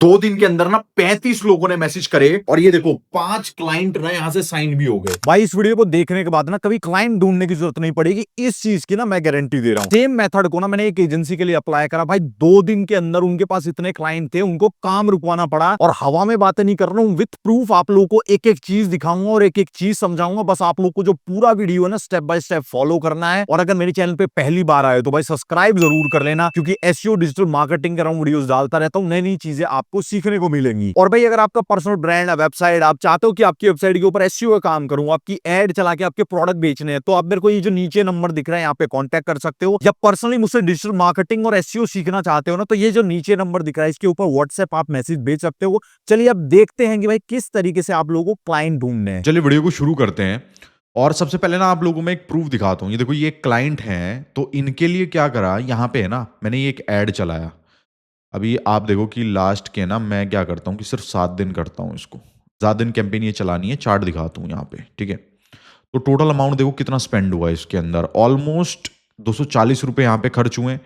2 दिन के अंदर ना 35 लोगों ने मैसेज करे और ये देखो 5 क्लाइंट ना यहां से साइन भी हो गए। भाई इस वीडियो को देखने के बाद ना कभी क्लाइंट ढूंढने की जरूरत नहीं पड़ेगी, इस चीज की ना मैं गारंटी दे रहा हूं। सेम मेथड को ना मैंने एक एजेंसी के लिए अप्लाई करा भाई, 2 दिन के अंदर उनके पास इतने क्लाइंट थे, उनको काम रुकवाना पड़ा। और हवा में बातें नहीं कर रहा हूं, विथ प्रूफ आप लोगों को एक एक चीज दिखाऊंगा और एक एक चीज समझाऊंगा। बस आप लोग को जो पूरा वीडियो है ना स्टेप बाय स्टेप फॉलो करना है। और अगर मेरे चैनल पे पहली बार आए तो भाई सब्सक्राइब जरूर कर लेना, क्योंकि एसईओ डिजिटल मार्केटिंग का वीडियोस डालता रहता हूं, नई नई चीजें आपको सीखने को मिलेंगी। और भाई अगर आपका पर्सनल ब्रांड है, वेबसाइट, आप चाहते हो कि आपकी वेबसाइट के ऊपर एसईओ का काम करूं, आपकी एड चला के आपके प्रोडक्ट बेचने हैं, तो आप मेरे को ये जो नीचे नंबर दिख रहा है यहाँ पे कांटेक्ट कर सकते हो। या पर्सनली मुझसे डिजिटल मार्केटिंग और एसईओ सीखना चाहते हो ना, तो ये जो नीचे नंबर दिख रहा है इसके ऊपर व्हाट्सएप आप मैसेज भेज सकते हो। चलिए अब देखते हैं कि भाई किस तरीके से आप लोगों को क्लाइंट ढूंढने हैं। चलिए वीडियो को शुरू करते हैं। और सबसे पहले ना आप लोगों में एक प्रूफ दिखाता हूँ। ये देखो, ये क्लाइंट हैं, तो इनके लिए क्या करा, यहाँ पे है ना मैंने ये एक ऐड चलाया। अभी आप देखो कि लास्ट के ना मैं क्या करता हूँ कि सिर्फ 7 दिन करता हूँ इसको। 7 दिन कैंपेन ये चलानी है, चार्ट दिखाता हूँ यहाँ पे, ठीक है। तो टोटल अमाउंट देखो कितना स्पेंड हुआ है इसके अंदर, ऑलमोस्ट 240 रुपये यहाँ पे खर्च हुए हैं।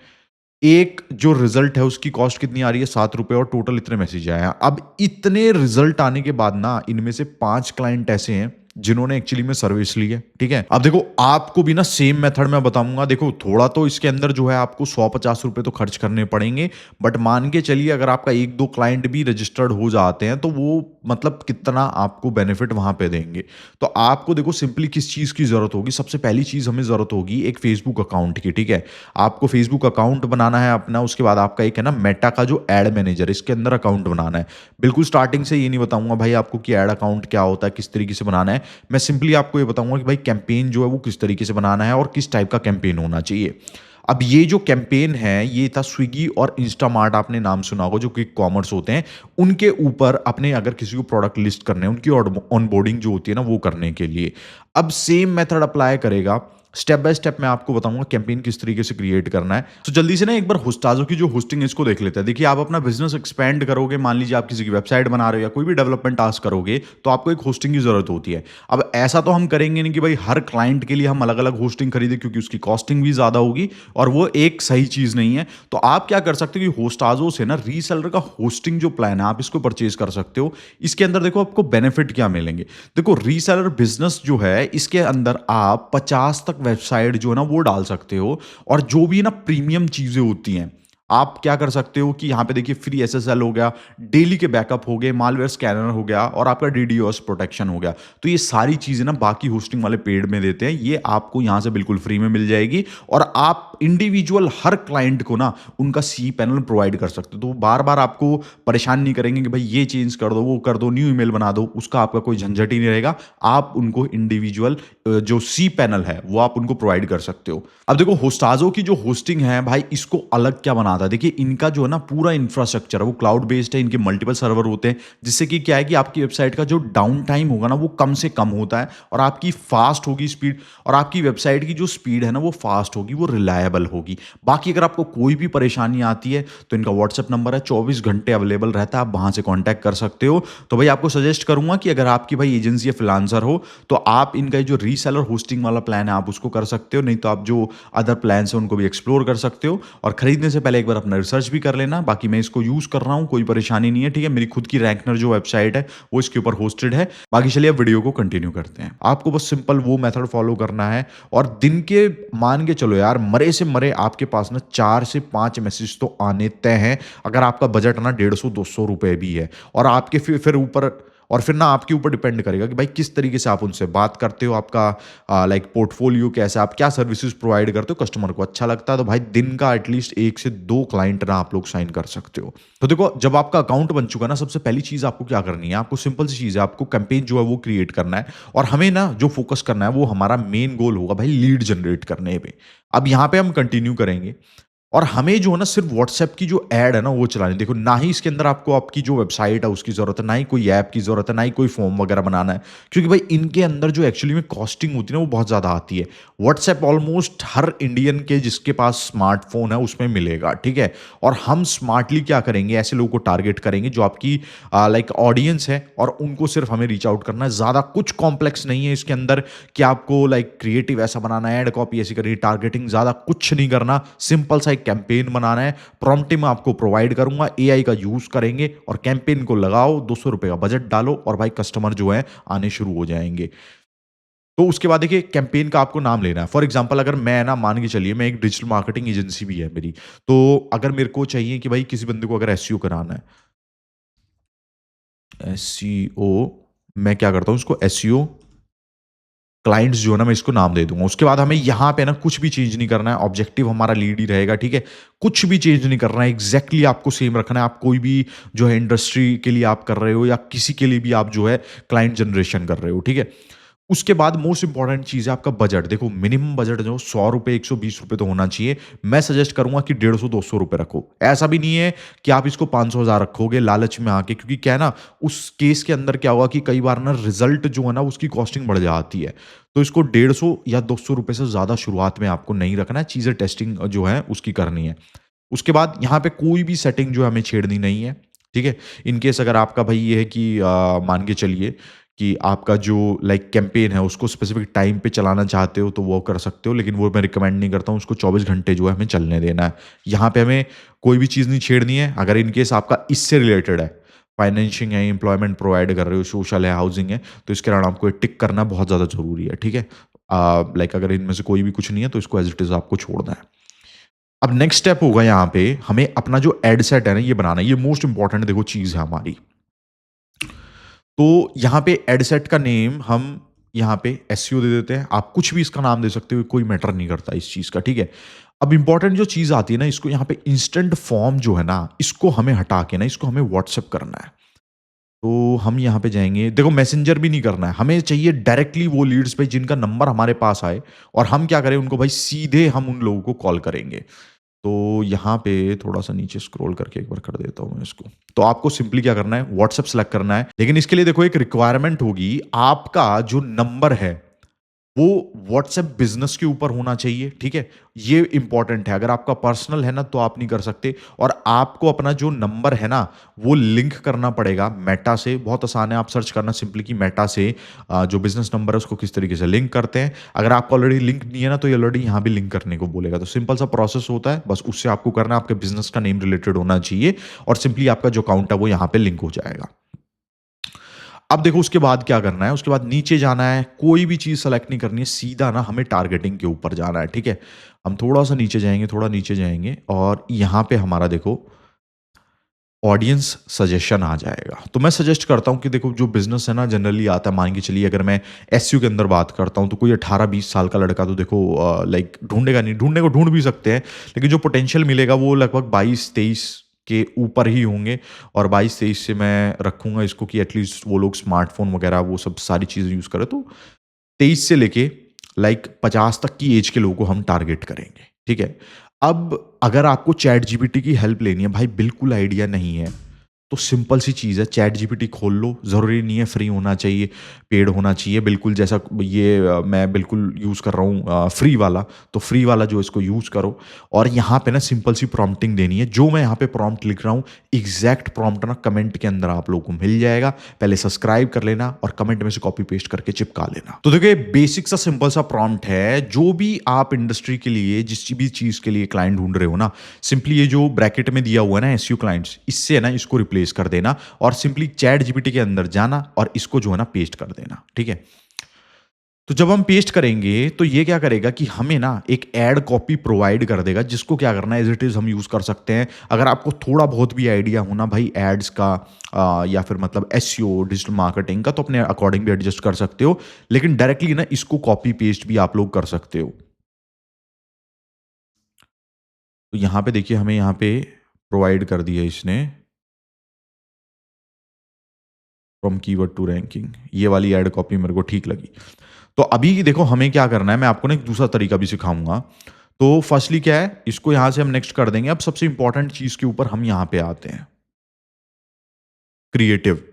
एक जो रिजल्ट है उसकी कॉस्ट कितनी आ रही है, 7 रुपये, और टोटल इतने मैसेज आए हैं। अब इतने रिजल्ट आने के बाद ना इनमें से 5 क्लाइंट ऐसे हैं जिन्होंने एक्चुअली में सर्विस ली है, ठीक है। अब देखो आपको भी ना सेम मेथड में बताऊंगा। देखो थोड़ा तो इसके अंदर जो है आपको 150 रुपये तो खर्च करने पड़ेंगे, बट मान के चलिए अगर आपका 1-2 क्लाइंट भी रजिस्टर्ड हो जाते हैं तो वो मतलब कितना आपको बेनिफिट वहां पे देंगे। तो आपको देखो सिंपली किस चीज की जरूरत होगी, सबसे पहली चीज हमें जरूरत होगी एक फेसबुक अकाउंट की, ठीक है। आपको फेसबुक अकाउंट बनाना है अपना, उसके बाद आपका एक है ना मेटा का जो एड मैनेजर, इसके अंदर अकाउंट बनाना है। बिल्कुल स्टार्टिंग से ये नहीं बताऊंगा भाई आपको कि एड अकाउंट क्या होता है, किस तरीके से बनाना है। मैं सिंपली आपको ये बताऊंगा कि भाई कैंपेन जो है वो किस तरीके से बनाना है और किस टाइप का कैंपेन होना चाहिए। अब ये जो कैंपेन है ये था स्विगी और इंस्टामार्ट, आपने नाम सुना होगा, जो क्विक कॉमर्स होते हैं, उनके ऊपर अपने अगर किसी को प्रोडक्ट लिस्ट करने हैं, उनकी ऑनबोर्डिंग जो होती है ना वो करने के लिए। अब सेम मेथड अप्लाई करेगा, स्टेप बाय स्टेप मैं आपको बताऊंगा कैंपेन किस तरीके से क्रिएट करना है। तो जल्दी से ना एक बार होस्टाजो की जो होस्टिंग है इसको देख लेते हैं। देखिए आप अपना बिजनेस एक्सपेंड करोगे, मान लीजिए आप किसी की वेबसाइट बना रहे हो या कोई भी डेवलपमेंट टास्क करोगे, तो आपको एक होस्टिंग की जरूरत होती है। अब ऐसा तो हम करेंगे नहीं कि भाई हर क्लाइंट के लिए हम अलग अलग होस्टिंग खरीदे, क्योंकि उसकी कॉस्टिंग भी ज्यादा होगी और वो एक सही चीज नहीं है। तो आप क्या कर सकते हो कि होस्टाजो से ना रीसेलर का होस्टिंग जो प्लान है आप इसको परचेज कर सकते हो। इसके अंदर देखो आपको बेनिफिट क्या मिलेंगे। देखो रीसेलर बिजनेस जो है इसके अंदर आप 50 तक वेबसाइट जो है ना वो डाल सकते हो। और जो भी ना प्रीमियम चीजें होती हैं आप क्या कर सकते हो कि यहां पे देखिए फ्री एसएसएल हो गया, डेली के बैकअप हो गए, मालवेयर स्कैनर हो गया और आपका डीडोस प्रोटेक्शन हो गया। तो ये सारी चीजें ना बाकी होस्टिंग वाले पेड में देते हैं, ये आपको यहां से बिल्कुल फ्री में मिल जाएगी। और आप इंडिविजुअल हर क्लाइंट को ना उनका सी पैनल प्रोवाइड कर सकते हो। तो बार बार आपको परेशान नहीं करेंगे कि भाई ये चेंज कर दो, वो कर दो, न्यू ईमेल बना दो, उसका आपका कोई झंझट ही नहीं रहेगा। आप उनको इंडिविजुअल जो सी पैनल है वो आप उनको प्रोवाइड कर सकते हो। अब देखो होस्टाजो की जो होस्टिंग है भाई इसको अलग क्या बनाता है, देखिए इनका जो है ना पूरा इंफ्रास्ट्रक्चर है वो क्लाउड बेस्ड है, इनके मल्टीपल सर्वर होते हैं, जिससे कि क्या है कि आपकी वेबसाइट का जो डाउन टाइम होगा ना वो कम से कम होता है और आपकी फास्ट होगी स्पीड, और आपकी वेबसाइट की जो स्पीड है ना वो फास्ट होगी, वो रिलायबल होगी। बाकी अगर आपको कोई भी परेशानी आती है तो इनका व्हाट्सएप नंबर है, 24 घंटे अवेलेबल रहता है, आप वहां से कॉन्टैक्ट कर सकते हो। तो भाई आपको सजेस्ट करूंगा कि अगर आपकी भाई एजेंसी या फ्रीलांसर हो तो आप इनका जो रीसेलर होस्टिंग वाला प्लान है आप उसको कर सकते हो, नहीं तो आप जो अदर प्लान है उनको भी एक्सप्लोर कर सकते हो। और खरीदने से पहले एक बार अपना रिसर्च भी कर लेना। बाकी मैं इसको यूज कर रहा हूं, कोई परेशानी नहीं है, ठीक है। मेरी खुद की रैंकनर जो वेबसाइट है वो इसके ऊपर होस्टेड है। बाकी चलिए अब वीडियो को कंटिन्यू करते हैं। आपको बस सिंपल वो मेथड फॉलो करना है और दिन के मान के चलो यार मरे से मरे आपके पास ना 4 से 5 मैसेज तो आने तय हैं, अगर आपका बजट ना 150-200 रुपए भी है। और आपके फिर ऊपर और फिर ना आपके ऊपर डिपेंड करेगा कि भाई किस तरीके से आप उनसे बात करते हो, आपका लाइक पोर्टफोलियो कैसा है, आप क्या सर्विसेज प्रोवाइड करते हो, कस्टमर को अच्छा लगता है तो भाई दिन का एटलीस्ट 1 से 2 क्लाइंट ना आप लोग साइन कर सकते हो। तो देखो जब आपका अकाउंट बन चुका ना, सबसे पहली चीज आपको क्या करनी है, आपको सिंपल सी चीज है, आपको कैंपेन जो है वो क्रिएट करना है। और हमें ना जो फोकस करना है वो हमारा मेन गोल होगा भाई लीड जनरेट करने पे। अब यहां पे हम कंटिन्यू करेंगे और हमें जो है ना सिर्फ व्हाट्सएप की जो ऐड है ना वो चलानी। देखो ना ही इसके अंदर आपको आपकी जो वेबसाइट है उसकी जरूरत है, ना ही कोई ऐप की जरूरत है, ना ही कोई फॉर्म वगैरह बनाना है, क्योंकि भाई इनके अंदर जो एक्चुअली में कॉस्टिंग होती है ना वो बहुत ज्यादा आती है। व्हाट्सएप ऑलमोस्ट हर इंडियन के जिसके पास स्मार्टफोन है उसमें मिलेगा, ठीक है। और हम स्मार्टली क्या करेंगे, ऐसे लोगों को टारगेट करेंगे जो आपकी लाइक ऑडियंस है और उनको सिर्फ हमें रीच आउट करना है। ज्यादा कुछ कॉम्प्लेक्स नहीं है इसके अंदर कि आपको लाइक क्रिएटिव ऐसा बनाना है, एड कॉपी ऐसी करनी, टारगेटिंग ज्यादा कुछ नहीं करना, सिंपल सा एक कैंपेन बनाना है, प्रॉम्प्टिंग मैं आपको प्रोवाइड करूंगा, एआई का यूज करेंगे और कैंपेन को लगाओ, 200 रुपए का बजट डालो और भाई कस्टमर जो है आने शुरू हो जाएंगे। तो उसके बाद देखिए कैंपेन का आपको नाम लेना है। फॉर एग्जांपल अगर मैं ना मान के चलिए मैं एक डिजिटल मार्केटिंग एजेंसी भी है मेरी, तो अगर मेरे को चाहिए कि भाई किसी बंदे को अगर एसईओ कराना है, एसईओ, मैं क्या करता हूं इसको एसईओ क्लाइंट्स जो है ना मैं इसको नाम दे दूंगा। उसके बाद हमें यहां पे ना कुछ भी चेंज नहीं करना है, ऑब्जेक्टिव हमारा लीड ही रहेगा, ठीक है। कुछ भी चेंज नहीं करना है, एग्जैक्टली आपको सेम रखना है। आप कोई भी जो है इंडस्ट्री के लिए आप कर रहे हो या किसी के लिए भी आप जो है क्लाइंट जनरेशन कर रहे हो, ठीक है। उसके बाद मोस्ट इंपॉर्टेंट चीज है आपका बजट। देखो मिनिमम बजट जो 100 रुपए 120 रुपए तो होना चाहिए। मैं सजेस्ट करूंगा कि 150 200 रुपए रखो। ऐसा भी नहीं है कि आप इसको 500 हजार रखोगे लालच में आके, क्योंकि क्या है ना उस केस के अंदर क्या होगा कि कई बार ना रिजल्ट जो है ना उसकी कॉस्टिंग बढ़ जाती है। तो इसको 150 या 200 रुपए से ज्यादा शुरुआत में आपको नहीं रखना है, चीजें टेस्टिंग जो है उसकी करनी है। उसके बाद यहाँ पे कोई भी सेटिंग जो है हमें छेड़नी नहीं है, ठीक है। इनकेस अगर आपका भाई ये है कि मान के चलिए कि आपका जो लाइक कैंपेन है उसको स्पेसिफिक टाइम पे चलाना चाहते हो तो वो कर सकते हो, लेकिन वो मैं रिकमेंड नहीं करता हूँ। उसको 24 घंटे जो है हमें चलने देना है। यहाँ पे हमें कोई भी चीज़ नहीं छेड़नी है। अगर इनकेस आपका इससे रिलेटेड है, फाइनेंशिंग है, एम्प्लॉयमेंट प्रोवाइड कर रहे हो, सोशल है, हाउसिंग है, तो इसके अलावा आपको टिक करना बहुत ज़्यादा जरूरी है, ठीक है। लाइक अगर इनमें से कोई भी कुछ नहीं है तो इसको एज इट इज आपको छोड़ना है। अब नेक्स्ट स्टेप होगा यहाँ पे हमें अपना जो एड सेट है ना ये बनाना है। ये मोस्ट इंपॉर्टेंट देखो चीज है हमारी। तो यहाँ पे एड सेट का नेम हम यहाँ पे एसईओ दे देते हैं। आप कुछ भी इसका नाम दे सकते हो, कोई मैटर नहीं करता इस चीज का, ठीक है। अब इंपॉर्टेंट जो चीज आती है ना, इसको यहाँ पे इंस्टेंट फॉर्म जो है ना इसको हमें हटा के ना इसको हमें व्हाट्सएप करना है। तो हम यहाँ पे जाएंगे, देखो मैसेंजर भी नहीं करना है, हमें चाहिए डायरेक्टली वो लीड्स पे जिनका नंबर हमारे पास आए और हम क्या करें उनको भाई सीधे हम उन लोगों को कॉल करेंगे। तो यहाँ पे थोड़ा सा नीचे स्क्रॉल करके एक बार कर देता हूँ मैं इसको। तो आपको सिंपली क्या करना है, व्हाट्सएप सेलेक्ट करना है। लेकिन इसके लिए देखो एक रिक्वायरमेंट होगी, आपका जो नंबर है वो व्हाट्सएप बिजनेस के ऊपर होना चाहिए, ठीक है। ये इंपॉर्टेंट है। अगर आपका पर्सनल है ना तो आप नहीं कर सकते। और आपको अपना जो नंबर है ना वो लिंक करना पड़ेगा मेटा से। बहुत आसान है, आप सर्च करना सिंपली कि मेटा से जो बिजनेस नंबर है उसको किस तरीके से लिंक करते हैं। अगर आपका ऑलरेडी लिंक नहीं है ना तो ये ऑलरेडी यहाँ भी लिंक करने को बोलेगा। तो सिंपल सा प्रोसेस होता है, बस उससे आपको करना है, आपके बिजनेस का नेम रिलेटेड होना चाहिए और सिंपली आपका जो अकाउंट है वो यहाँ पे लिंक हो जाएगा। अब देखो उसके बाद क्या करना है, उसके बाद नीचे जाना है, कोई भी चीज सेलेक्ट नहीं करनी है, सीधा ना हमें टारगेटिंग के ऊपर जाना है, ठीक है। हम थोड़ा सा नीचे जाएंगे, थोड़ा नीचे जाएंगे और यहां पे हमारा देखो ऑडियंस सजेशन आ जाएगा। तो मैं सजेस्ट करता हूं कि देखो जो बिजनेस है ना जनरली आता है, मान के चलिए अगर मैं एसयू के अंदर बात करता हूं तो कोई 18-20 साल का लड़का तो देखो लाइक ढूंढेगा नहीं, ढूंढने को ढूंढ भी सकते हैं, लेकिन जो पोटेंशियल मिलेगा वो लगभग 22-23 के ऊपर ही होंगे। और 22-23 से मैं रखूंगा इसको कि एटलीस्ट वो लोग स्मार्टफोन वगैरह वो सब सारी चीज़ें यूज़ करें। तो 23 से लेके लाइक 50 तक की एज के लोगों को हम टारगेट करेंगे, ठीक है। अब अगर आपको चैट जीपीटी की हेल्प लेनी है, भाई बिल्कुल आइडिया नहीं है, तो सिंपल सी चीज़ है, चैट जीपीटी खोल लो। ज़रूरी नहीं है फ्री होना चाहिए, पेड होना चाहिए, बिल्कुल जैसा ये मैं बिल्कुल यूज़ कर रहा हूँ फ्री वाला। तो फ्री वाला जो इसको यूज़ करो और यहाँ पे ना सिंपल सी प्रॉम्प्टिंग देनी है। जो मैं यहाँ पे प्रॉम्प्ट लिख रहा हूँ एग्जैक्ट प्रॉम्प्ट ना कमेंट के अंदर आप लोगों को मिल जाएगा। पहले सब्सक्राइब कर लेना और कमेंट में से कॉपी पेस्ट करके चिपका लेना। तो देखिए बेसिक सा सिंपल सा प्रॉम्प्ट है। जो भी आप इंडस्ट्री के लिए जिस भी चीज़ के लिए क्लाइंट ढूंढ रहे हो ना, सिंपली ये जो ब्रैकेट में दिया हुआ है ना एसयू क्लाइंट्स, इससे ना इसको रिप्लेस कर देना और सिंपली चैट जीपीटी के अंदर जाना और इसको जो है ना पेस्ट कर देना, ठीक है। तो जब हम पेस्ट करेंगे तो ये क्या करेगा कि हमें ना एक ऐड कॉपी प्रोवाइड कर देगा, जिसको क्या करना है एज इट इज हम यूज कर सकते हैं। अगर आपको थोड़ा बहुत भी आइडिया हो ना भाई एड्स का या फिर मतलब एसईओ डिजिटल मार्केटिंग का, तो अपने अकॉर्डिंग भी एडजस्ट कर सकते हो, लेकिन डायरेक्टली ना इसको कॉपी पेस्ट भी आप लोग कर सकते हो। तो यहां पे देखिए हमें यहां पे प्रोवाइड कर दिया इसने फ्रॉम कीवर्ड टू रैंकिंग, ये वाली ऐड कॉपी मेरे को ठीक लगी। तो अभी देखो हमें क्या करना है, मैं आपको ना एक दूसरा तरीका भी सिखाऊंगा। तो फर्स्टली क्या है, इसको यहां से हम नेक्स्ट कर देंगे। अब सबसे इंपॉर्टेंट चीज के ऊपर हम यहां पे आते हैं, क्रिएटिव।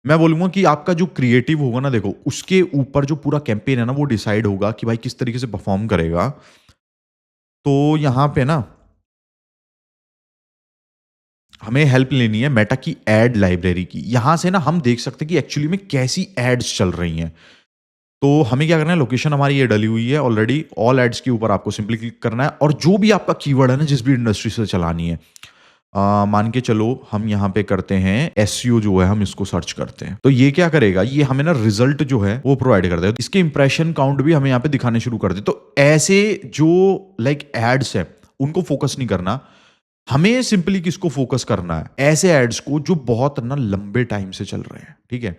मैं बोलूंगा कि आपका जो क्रिएटिव होगा ना, देखो उसके ऊपर जो पूरा कैंपेन है ना वो डिसाइड होगा कि भाई किस तरीके से परफॉर्म करेगा। तो यहां पे ना हमें हेल्प लेनी है मेटा की एड लाइब्रेरी की। यहां से ना हम देख सकते हैं कि एक्चुअली में कैसी एड्स चल रही हैं। तो हमें क्या करना है, लोकेशन हमारी ये डली हुई है ऑलरेडी, ऑल एड्स के ऊपर आपको सिंपली क्लिक करना है और जो भी आपका कीवर्ड है ना, जिस भी इंडस्ट्री से चलानी है, मान के चलो हम यहाँ पे करते हैं एसईओ जो है, हम इसको सर्च करते हैं, तो ये क्या करेगा, ये हमें ना रिजल्ट जो है वो प्रोवाइड कर देगा। इसके इंप्रेशन काउंट भी हमें यहाँ पे दिखाने शुरू कर दे। तो ऐसे जो लाइक एड्स है उनको फोकस नहीं करना, हमें सिंपली किसको फोकस करना है, ऐसे एड्स को जो बहुत ना लंबे टाइम से चल रहे हैं। ठीक है,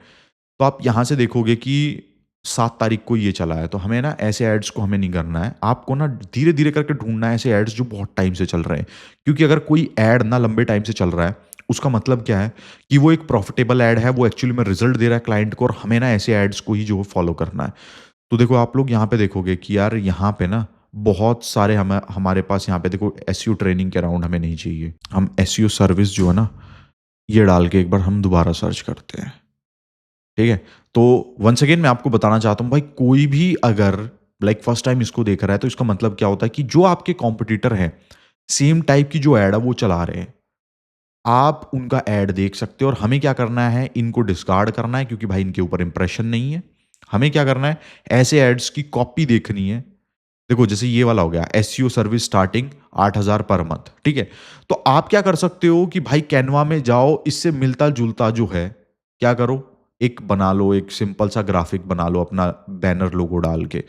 तो आप यहां से देखोगे कि 7 तारीख को ये चला है, तो हमें ना ऐसे एड्स को हमें नहीं करना है, आपको ना धीरे धीरे करके ढूंढना है ऐसे एड्स जो बहुत टाइम से चल रहे हैं। क्योंकि अगर कोई एड ना लंबे टाइम से चल रहा है, उसका मतलब क्या है कि वो एक प्रॉफिटेबल एड है, वो एक्चुअली में रिजल्ट दे रहा है क्लाइंट को, और हमें ना ऐसे एड्स को ही जो फॉलो करना है। तो देखो आप लोग यहाँ पे देखोगे कि यार यहाँ पे ना बहुत सारे हमारे पास यहाँ पे देखो एसईओ ट्रेनिंग के अराउंड हमें नहीं चाहिए। हम एसईओ सर्विस जो है ना, ये डाल के एक बार हम दोबारा सर्च करते हैं। ठीक है, तो वंस अगेन मैं आपको बताना चाहता हूं भाई, कोई भी अगर लाइक फर्स्ट टाइम इसको देख रहा है, तो इसका मतलब क्या होता है कि जो आपके कॉम्पिटिटर हैं, सेम टाइप की जो एड है वो चला रहे हैं, आप उनका एड देख सकते हो। और हमें क्या करना है, इनको डिस्कार्ड करना है, क्योंकि भाई इनके ऊपर इंप्रेशन नहीं है। हमें क्या करना है, ऐसे एड्स की कॉपी देखनी है। देखो जैसे ये वाला हो गया, SEO service starting 8,000 per month. ठीक है, तो आप क्या कर सकते हो कि भाई कैनवा में जाओ, इससे मिलता जुलता जो है क्या करो, एक बना लो, एक सिंपल सा ग्राफिक बना लो अपना बैनर लोगो डाल के।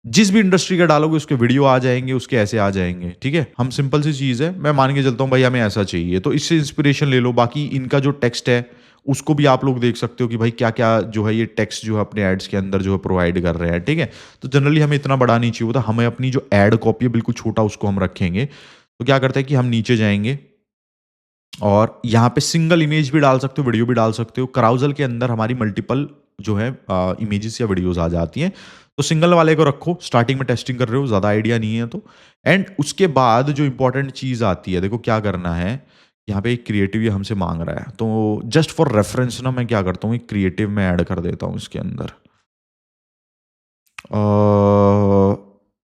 जिस भी इंडस्ट्री का डालोगे उसके वीडियो आ जाएंगे, उसके ऐसे आ जाएंगे। ठीक है, हम सिंपल सी चीज है, मैं मान के चलता हूं भाई हमें ऐसा चाहिए, तो इससे इंस्पिरेशन ले लो। बाकी इनका जो टेक्स्ट है उसको भी आप लोग देख सकते हो कि भाई क्या क्या जो है ये टेक्स्ट जो है अपने एड्स के अंदर जो है प्रोवाइड कर रहे हैं। ठीक है, तो जनरली हमें इतना बड़ा नहीं चाहिए होता, हमें अपनी जो एड कॉपी है बिल्कुल छोटा उसको हम रखेंगे। तो क्या करते हैं कि हम नीचे जाएंगे और यहाँ पे सिंगल इमेज भी डाल सकते हो, वीडियो भी डाल सकते हो। कराउजल के अंदर हमारी मल्टीपल जो है इमेजेस या वीडियोस आ जाती हैं, तो सिंगल वाले को रखो। स्टार्टिंग में टेस्टिंग कर रहे हो, ज़्यादा आइडिया नहीं है तो। एंड उसके बाद जो इंपॉर्टेंट चीज़ आती है, देखो क्या करना है, यहाँ पे एक क्रिएटिव ये हमसे मांग रहा है, तो जस्ट फॉर रेफरेंस ना मैं क्या करता हूँ, एक क्रिएटिव में ऐड कर देता हूँ इसके अंदर।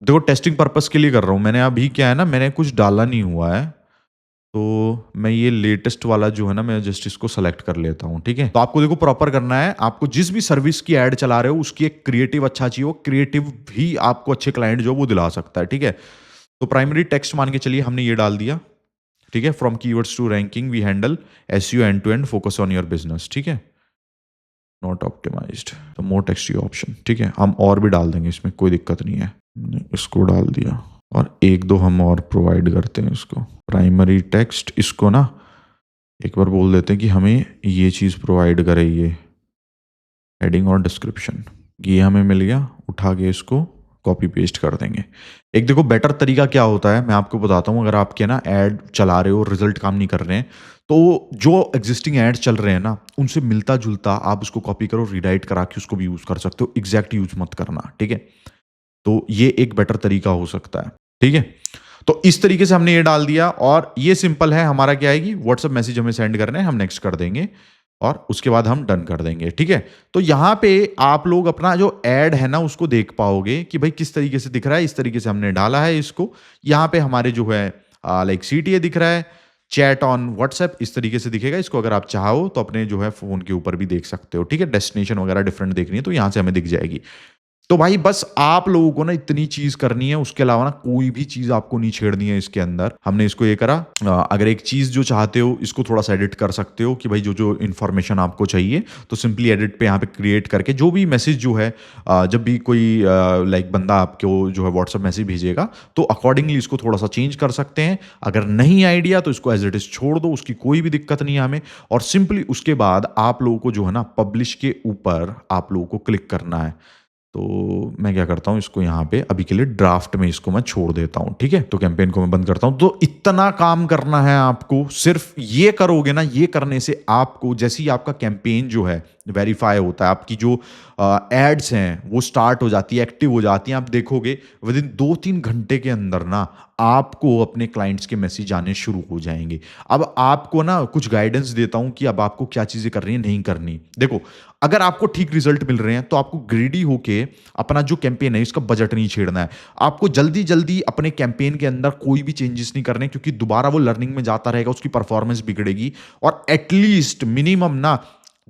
देखो टेस्टिंग पर्पस के लिए कर रहा हूँ मैंने, अभी क्या है ना, मैंने कुछ डाला नहीं हुआ है, तो मैं ये लेटेस्ट वाला जो है ना, मैं जस्ट इसको सेलेक्ट कर लेता हूँ। ठीक है, तो आपको देखो प्रॉपर करना है, आपको जिस भी सर्विस की ऐड चला रहे हो उसकी एक क्रिएटिव अच्छा चाहिए, वो क्रिएटिव भी आपको अच्छे क्लाइंट जो वो दिला सकता है। ठीक है, तो प्राइमरी टेक्स्ट मान के चलिए हमने ये डाल दिया। ठीक है, from keywords to ranking we handle SEO end to end, focus on your business. ठीक है, नॉट ऑप्टिमाइज्ड, तो मोर टेक्स्ट ऑप्शन। ठीक है, हम और भी डाल देंगे, इसमें कोई दिक्कत नहीं है। इसको डाल दिया और एक दो हम और प्रोवाइड करते हैं इसको। प्राइमरी टेक्स्ट इसको ना एक बार बोल देते हैं कि हमें ये चीज़ प्रोवाइड करे, ये हेडिंग और डिस्क्रिप्शन, ये हमें मिल गया, उठा के इसको कॉपी पेस्ट कर देंगे। एक देखो बेटर तरीका क्या होता है, मैं आपको बताता हूँ। अगर आपके ना ऐड चला रहे हो, रिजल्ट काम नहीं कर रहे हैं, तो जो एग्जिस्टिंग एड्स चल रहे हैं ना, उनसे मिलता जुलता आप उसको कॉपी करो, रीडाइट करा के उसको भी यूज़ कर सकते हो। एग्जैक्ट यूज मत करना। ठीक है, तो ये एक बेटर तरीका हो सकता है। ठीक है, तो इस तरीके से हमने ये डाल दिया, और ये सिंपल है हमारा, क्या है कि व्हाट्सएप मैसेज हमें सेंड करने हैं, हम नेक्स्ट कर देंगे और उसके बाद हम डन कर देंगे। ठीक है, तो यहां पे आप लोग अपना जो ऐड है ना उसको देख पाओगे कि भाई किस तरीके से दिख रहा है। इस तरीके से हमने डाला है इसको। यहां पे हमारे जो है लाइक CTA दिख रहा है, चैट ऑन व्हाट्सएप इस तरीके से दिखेगा। इसको अगर आप चाहो तो अपने जो है फोन के ऊपर भी देख सकते हो। ठीक है, डेस्टिनेशन वगैरह डिफरेंट देखनी है तो यहां से हमें दिख जाएगी। तो भाई बस आप लोगों को ना इतनी चीज करनी है, उसके अलावा ना कोई भी चीज आपको नहीं छेड़नी है इसके अंदर। हमने इसको ये करा। अगर एक चीज जो चाहते हो इसको थोड़ा सा एडिट कर सकते हो कि भाई जो जो इन्फॉर्मेशन आपको चाहिए, तो सिंपली एडिट पे यहाँ पे क्रिएट करके जो भी मैसेज जो है जब भी कोई लाइक बंदा आपको जो है व्हाट्सएप मैसेज भेजेगा तो अकॉर्डिंगली इसको थोड़ा सा चेंज कर सकते हैं। अगर नहीं आइडिया तो इसको एज इट इज छोड़ दो, उसकी कोई भी दिक्कत नहीं है हमें। और सिंपली उसके बाद आप लोगों को जो है ना पब्लिश के ऊपर आप लोगों को क्लिक करना है। तो मैं क्या करता हूं, इसको यहां पे अभी के लिए ड्राफ्ट में इसको मैं छोड़ देता हूं। ठीक है, तो कैंपेन को मैं बंद करता हूं। तो इतना काम करना है आपको, सिर्फ ये करोगे ना, ये करने से आपको जैसे ही आपका कैंपेन जो है वेरीफाई होता है, आपकी जो एड्स हैं वो स्टार्ट हो जाती है, एक्टिव हो जाती हैं, आप देखोगे विद इन 2-3 घंटे के अंदर ना आपको अपने क्लाइंट्स के मैसेज आने शुरू हो जाएंगे। अब आपको ना कुछ गाइडेंस देता हूं कि अब आपको क्या चीजें करनी है, नहीं करनी। देखो, अगर आपको ठीक रिजल्ट मिल रहे हैं तो आपको ग्रीडी होके अपना जो कैंपेन है इसका बजट नहीं छेड़ना है। आपको जल्दी जल्दी अपने कैंपेन के अंदर कोई भी चेंजेस नहीं करने, क्योंकि दोबारा वो लर्निंग में जाता रहेगा, उसकी परफॉर्मेंस बिगड़ेगी। और एटलीस्ट मिनिमम ना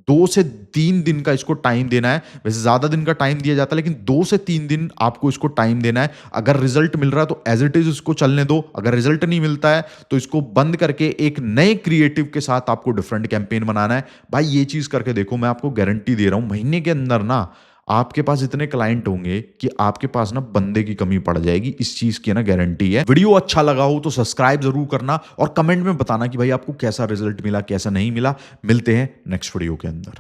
2 से 3 दिन का इसको टाइम देना है। वैसे ज़्यादा दिन का टाइम दिया जाता है, लेकिन 2 से 3 दिन आपको इसको टाइम देना है। अगर रिजल्ट मिल रहा है तो एज इट इज़ इसको चलने दो, अगर रिजल्ट नहीं मिलता है तो इसको बंद करके एक नए क्रिएटिव के साथ आपको डिफरेंट कैंपेन बनाना है। भाई ये चीज़ करके देखो, मैं आपको गारंटी दे रहा हूँ, महीने के अंदर ना आपके पास इतने क्लाइंट होंगे कि आपके पास ना बंदे की कमी पड़ जाएगी। इस चीज की ना गारंटी है। वीडियो अच्छा लगा हो तो सब्सक्राइब जरूर करना और कमेंट में बताना कि भाई आपको कैसा रिजल्ट मिला, कैसा नहीं मिला। मिलते हैं नेक्स्ट वीडियो के अंदर।